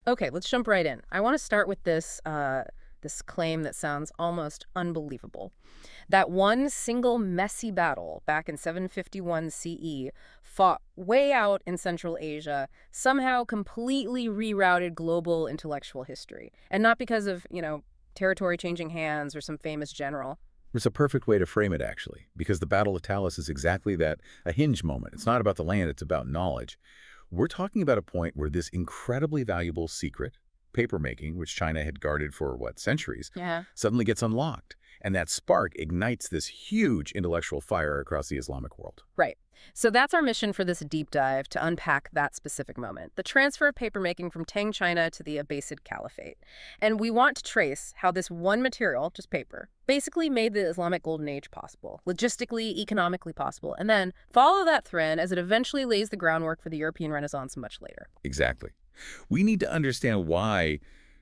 Okay, let's jump right in. I want to start with this claim that sounds almost unbelievable. That one single messy battle back in 751 CE, fought way out in Central Asia, somehow completely rerouted global intellectual history. And not because of, territory changing hands or some famous general. It's a perfect way to frame it, actually, because the Battle of Talas is exactly that, a hinge moment. It's not about the land, it's about knowledge. We're talking about a point where this incredibly valuable secret, papermaking, which China had guarded for, centuries, Yeah. suddenly gets unlocked. And that spark ignites this huge intellectual fire across the Islamic world. Right. So that's our mission for this deep dive, to unpack that specific moment, the transfer of papermaking from Tang China to the Abbasid Caliphate. And we want to trace how this one material, just paper, basically made the Islamic Golden Age possible, logistically, economically possible, and then follow that thread as it eventually lays the groundwork for the European Renaissance much later. Exactly. We need to understand why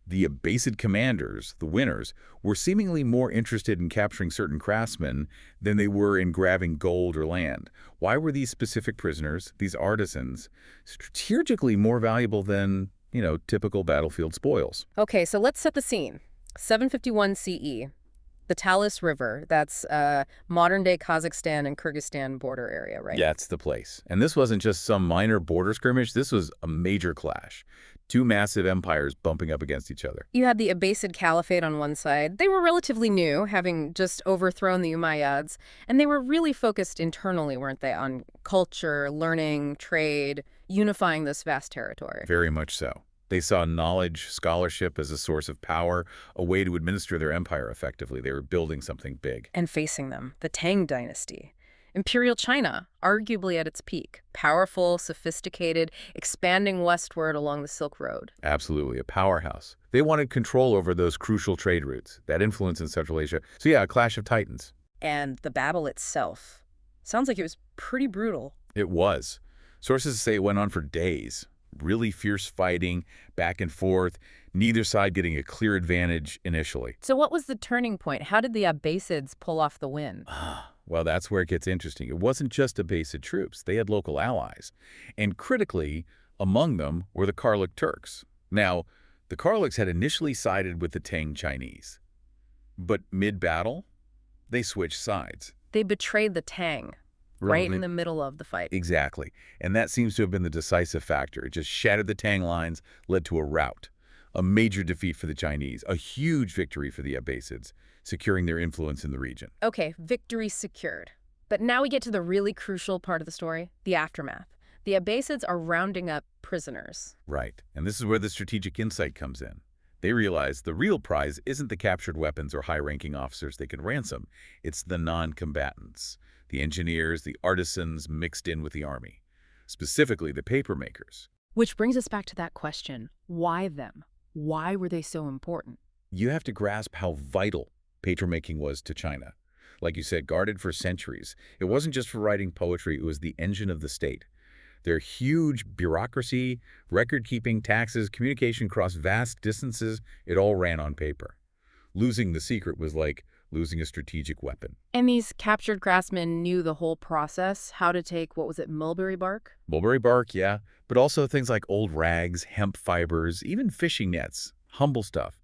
the Abbasid commanders, the winners, were seemingly more interested in capturing certain craftsmen than they were in grabbing gold or land. Why were these specific prisoners, these artisans, strategically more valuable than, typical battlefield spoils? Okay, so let's set the scene. 751 CE. The Talas River, that's modern-day Kazakhstan and Kyrgyzstan border area, right? Yeah, it's the place. And this wasn't just some minor border skirmish. This was a major clash. Two massive empires bumping up against each other. You had the Abbasid Caliphate on one side. They were relatively new, having just overthrown the Umayyads, and they were really focused internally, weren't they, on culture, learning, trade, unifying this vast territory. Very much so. They saw knowledge, scholarship as a source of power, a way to administer their empire effectively. They were building something big. And facing them, the Tang dynasty. Imperial China, arguably at its peak, powerful, sophisticated, expanding westward along the Silk Road. Absolutely, a powerhouse. They wanted control over those crucial trade routes, that influence in Central Asia. So yeah, a clash of titans. And the battle itself. Sounds like it was pretty brutal. It was. Sources say it went on for days. Really fierce fighting, back and forth, neither side getting a clear advantage initially. So what was the turning point? How did the Abbasids pull off the win? Well, that's where it gets interesting. It wasn't just Abbasid troops. They had local allies. And critically, among them were the Karluk Turks. Now, the Karluks had initially sided with the Tang Chinese. But mid-battle, they switched sides. They betrayed the Tang right in the middle of the fight. Exactly. And that seems to have been the decisive factor. It just shattered the Tang lines, led to a rout. A major defeat for the Chinese, a huge victory for the Abbasids, securing their influence in the region. Okay, victory secured. But now we get to the really crucial part of the story, the aftermath. The Abbasids are rounding up prisoners. Right. And this is where the strategic insight comes in. They realize the real prize isn't the captured weapons or high-ranking officers they can ransom. It's the non-combatants, the engineers, the artisans mixed in with the army, specifically the papermakers. Which brings us back to that question, why them? Why were they so important? You have to grasp how vital papermaking was to China. Like you said, guarded for centuries. It wasn't just for writing poetry, it was the engine of the state. Their huge bureaucracy, record-keeping, taxes, communication across vast distances, it all ran on paper. Losing the secret was like losing a strategic weapon. And these captured craftsmen knew the whole process, how to take, what was it, mulberry bark? Mulberry bark, yeah, but also things like old rags, hemp fibers, even fishing nets, humble stuff.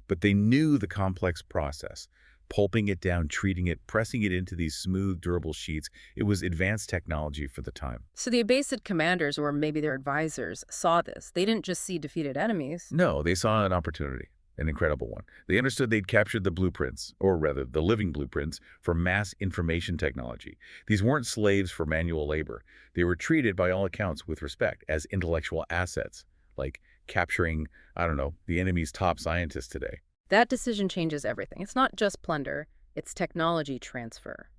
But they knew the complex process. Pulping it down, treating it, pressing it into these smooth, durable sheets. It was advanced technology for the time. So the Abbasid commanders, or maybe their advisors, saw this. They didn't just see defeated enemies. No, they saw an opportunity, an incredible one. They understood they'd captured the blueprints, or rather, the living blueprints, for mass information technology. These weren't slaves for manual labor. They were treated, by all accounts, with respect, as intellectual assets, like capturing, the enemy's top scientists today. That decision changes everything. It's not just plunder, it's technology transfer.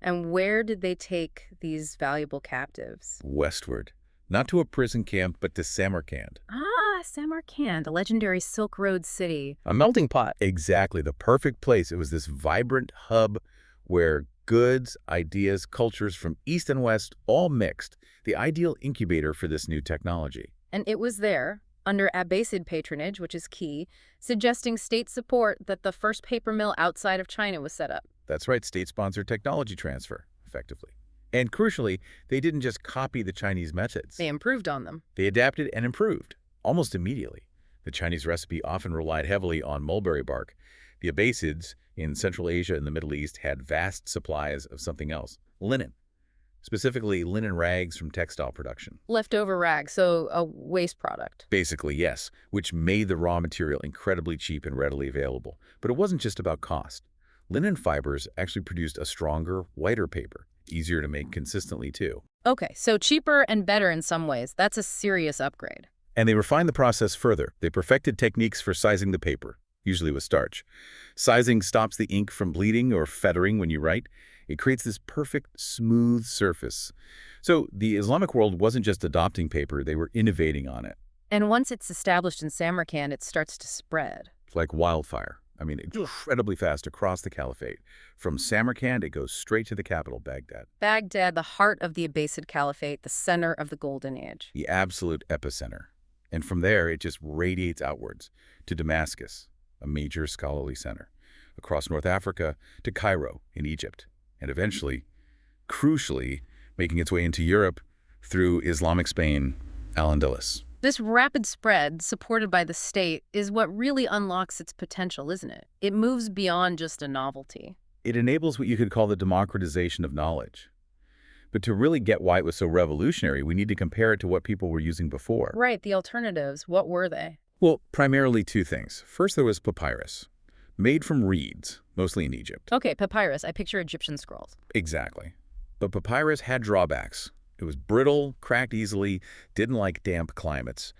And where did they take these valuable captives? Westward. Not to a prison camp, but to Samarkand. Ah, Samarkand, a legendary Silk Road city. A melting pot. Exactly, the perfect place. It was this vibrant hub where goods, ideas, cultures from east and west all mixed. The ideal incubator for this new technology. And it was there, under Abbasid patronage, which is key, suggesting state support, that the first paper mill outside of China was set up. That's right, state-sponsored technology transfer, effectively. And crucially, they didn't just copy the Chinese methods. They improved on them. They adapted and improved, almost immediately. The Chinese recipe often relied heavily on mulberry bark. The Abbasids in Central Asia and the Middle East had vast supplies of something else, linen, specifically linen rags from textile production. Leftover rags, so a waste product. Basically, yes, which made the raw material incredibly cheap and readily available. But it wasn't just about cost. Linen fibers actually produced a stronger, whiter paper, easier to make consistently too. Okay, so cheaper and better in some ways. That's a serious upgrade. And they refined the process further. They perfected techniques for sizing the paper, usually with starch. Sizing stops the ink from bleeding or feathering when you write. It creates this perfect, smooth surface. So the Islamic world wasn't just adopting paper, they were innovating on it. And once it's established in Samarkand, it starts to spread. Like wildfire. I mean, incredibly fast across the caliphate. From Samarkand, it goes straight to the capital, Baghdad. Baghdad, the heart of the Abbasid Caliphate, the center of the Golden Age. The absolute epicenter. And from there, it just radiates outwards to Damascus, a major scholarly center, across North Africa to Cairo in Egypt, and eventually, crucially, making its way into Europe through Islamic Spain, Al-Andalus. This rapid spread, supported by the state, is what really unlocks its potential, isn't it? It moves beyond just a novelty. It enables what you could call the democratization of knowledge. But to really get why it was so revolutionary, we need to compare it to what people were using before. Right, the alternatives, what were they? Well, primarily two things. First, there was papyrus, made from reeds, mostly in Egypt. Okay, papyrus. I picture Egyptian scrolls. Exactly. But papyrus had drawbacks. It was brittle, cracked easily, didn't like damp climates,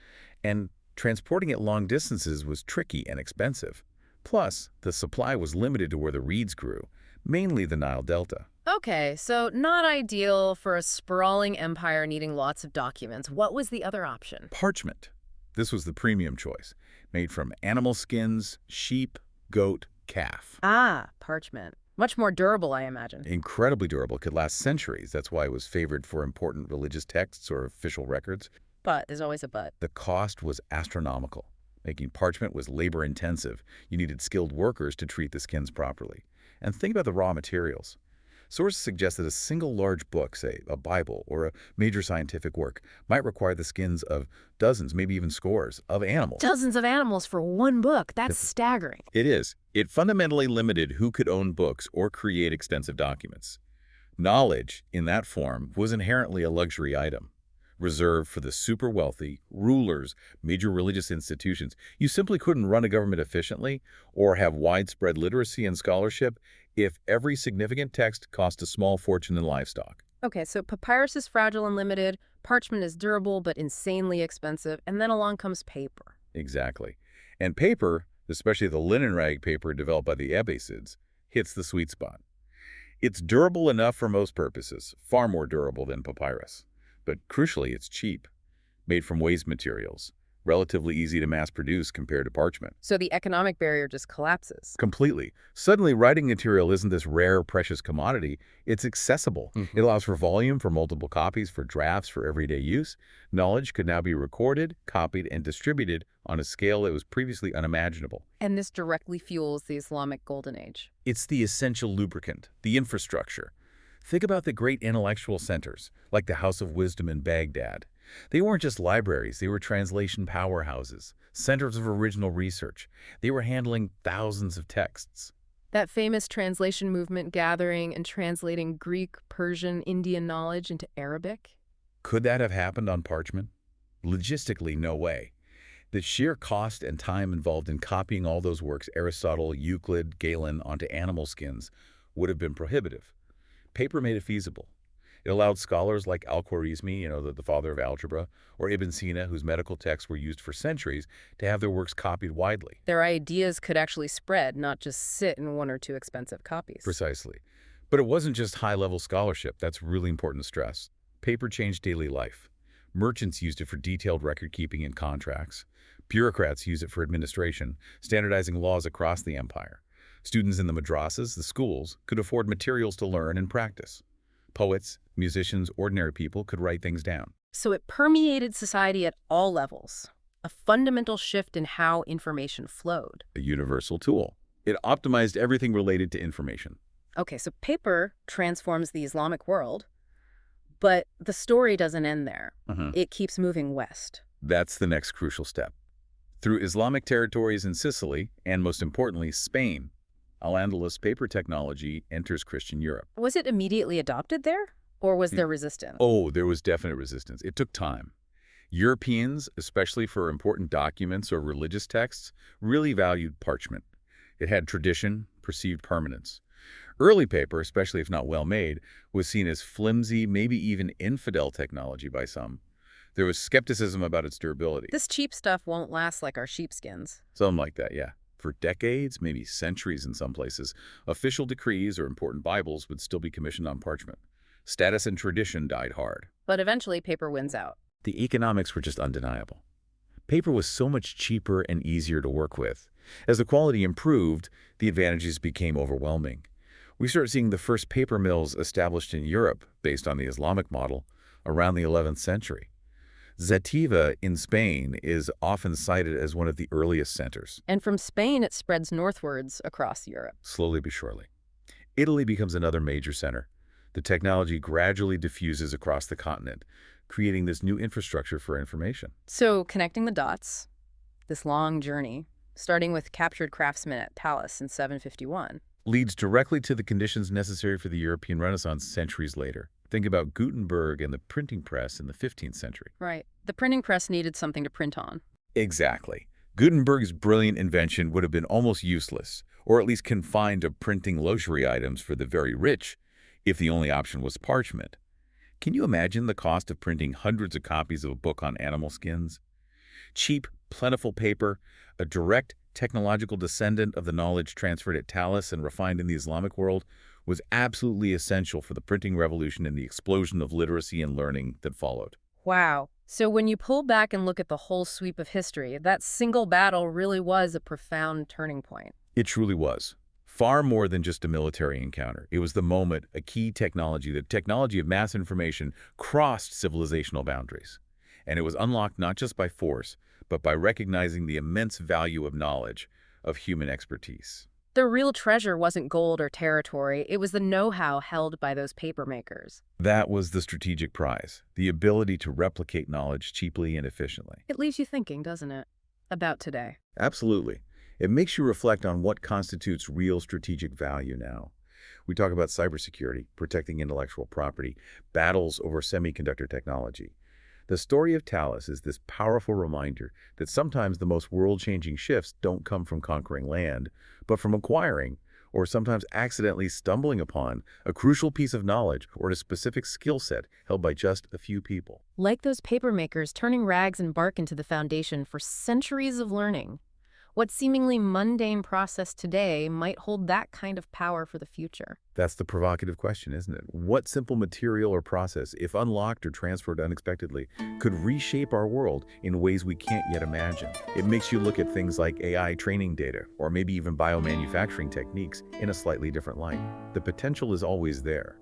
and transporting it long distances was tricky and expensive. Plus, the supply was limited to where the reeds grew, mainly the Nile Delta. Okay, so not ideal for a sprawling empire needing lots of documents. What was the other option? Parchment. This was the premium choice, made from animal skins, sheep, goat, calf. Ah, parchment. Much more durable, I imagine. Incredibly durable, could last centuries. That's why it was favored for important religious texts or official records. But there's always a but. The cost was astronomical. Making parchment was labor-intensive. You needed skilled workers to treat the skins properly. And think about the raw materials. Sources suggest that a single large book, say a Bible or a major scientific work, might require the skins of dozens, maybe even scores, of animals. Dozens of animals for one book. That's staggering. It is. It fundamentally limited who could own books or create extensive documents. Knowledge, in that form, was inherently a luxury item, reserved for the super wealthy, rulers, major religious institutions. You simply couldn't run a government efficiently or have widespread literacy and scholarship if every significant text cost a small fortune in livestock. Okay, so papyrus is fragile and limited, parchment is durable but insanely expensive, and then along comes paper. Exactly. And paper, especially the linen rag paper developed by the Abbasids, hits the sweet spot. It's durable enough for most purposes, far more durable than papyrus. But crucially, it's cheap, made from waste materials, relatively easy to mass produce compared to parchment. So the economic barrier just collapses. Completely. Suddenly, writing material isn't this rare, precious commodity. It's accessible. It allows for volume, for multiple copies, for drafts, for everyday use. Knowledge could now be recorded, copied, and distributed on a scale that was previously unimaginable. And this directly fuels the Islamic Golden Age. It's the essential lubricant, the infrastructure. Think about the great intellectual centers, like the House of Wisdom in Baghdad. They weren't just libraries, they were translation powerhouses, centers of original research. They were handling thousands of texts. That famous translation movement gathering and translating Greek, Persian, Indian knowledge into Arabic? Could that have happened on parchment? Logistically, no way. The sheer cost and time involved in copying all those works, Aristotle, Euclid, Galen, onto animal skins, would have been prohibitive. Paper made it feasible. It allowed scholars like Al-Khwarizmi, the father of algebra, or Ibn Sina, whose medical texts were used for centuries, to have their works copied widely. Their ideas could actually spread, not just sit in one or two expensive copies. Precisely. But it wasn't just high-level scholarship. That's really important to stress. Paper changed daily life. Merchants used it for detailed record-keeping and contracts. Bureaucrats used it for administration, standardizing laws across the empire. Students in the madrasas, the schools, could afford materials to learn and practice. Poets, musicians, ordinary people could write things down. So it permeated society at all levels, a fundamental shift in how information flowed. A universal tool. It optimized everything related to information. Okay, so paper transforms the Islamic world, but the story doesn't end there. It keeps moving west. That's the next crucial step. Through Islamic territories in Sicily, and most importantly, Spain, Al-Andalus paper technology enters Christian Europe. Was it immediately adopted there? Or was Hmm. there resistance? Oh, there was definite resistance. It took time. Europeans, especially for important documents or religious texts, really valued parchment. It had tradition, perceived permanence. Early paper, especially if not well made, was seen as flimsy, maybe even infidel technology by some. There was skepticism about its durability. This cheap stuff won't last like our sheepskins. Something like that, yeah. For decades, maybe centuries in some places, official decrees or important Bibles would still be commissioned on parchment. Status and tradition died hard. But eventually paper wins out. The economics were just undeniable. Paper was so much cheaper and easier to work with. As the quality improved, the advantages became overwhelming. We start seeing the first paper mills established in Europe, based on the Islamic model, around the 11th century. Zativa in Spain is often cited as one of the earliest centers, And from Spain, it spreads northwards across Europe. slowly but surely. Italy becomes another major center. The technology gradually diffuses across the continent, creating this new infrastructure for information. So connecting the dots, this long journey, starting with captured craftsmen at Talas in 751. Leads directly to the conditions necessary for the European Renaissance centuries later. Think about Gutenberg and the printing press in the 15th century. Right. The printing press needed something to print on. Exactly. Gutenberg's brilliant invention would have been almost useless, or at least confined to printing luxury items for the very rich, if the only option was parchment. Can you imagine the cost of printing hundreds of copies of a book on animal skins? Cheap, plentiful paper, a direct technological descendant of the knowledge transferred at Talas and refined in the Islamic world, was absolutely essential for the printing revolution and the explosion of literacy and learning that followed. Wow. So when you pull back and look at the whole sweep of history, that single battle really was a profound turning point. It truly was. Far more than just a military encounter. It was the moment a key technology, the technology of mass information, crossed civilizational boundaries. And it was unlocked not just by force, but by recognizing the immense value of knowledge, of human expertise. The real treasure wasn't gold or territory, it was the know-how held by those papermakers. That was the strategic prize, the ability to replicate knowledge cheaply and efficiently. It leaves you thinking, doesn't it? About today. Absolutely. It makes you reflect on what constitutes real strategic value now. We talk about cybersecurity, protecting intellectual property, battles over semiconductor technology. The story of Talas is this powerful reminder that sometimes the most world-changing shifts don't come from conquering land, but from acquiring, or sometimes accidentally stumbling upon, a crucial piece of knowledge or a specific skill set held by just a few people. Like those papermakers turning rags and bark into the foundation for centuries of learning. What seemingly mundane process today might hold that kind of power for the future? That's the provocative question, isn't it? What simple material or process, if unlocked or transferred unexpectedly, could reshape our world in ways we can't yet imagine? It makes you look at things like AI training data, or maybe even biomanufacturing techniques, in a slightly different light. The potential is always there.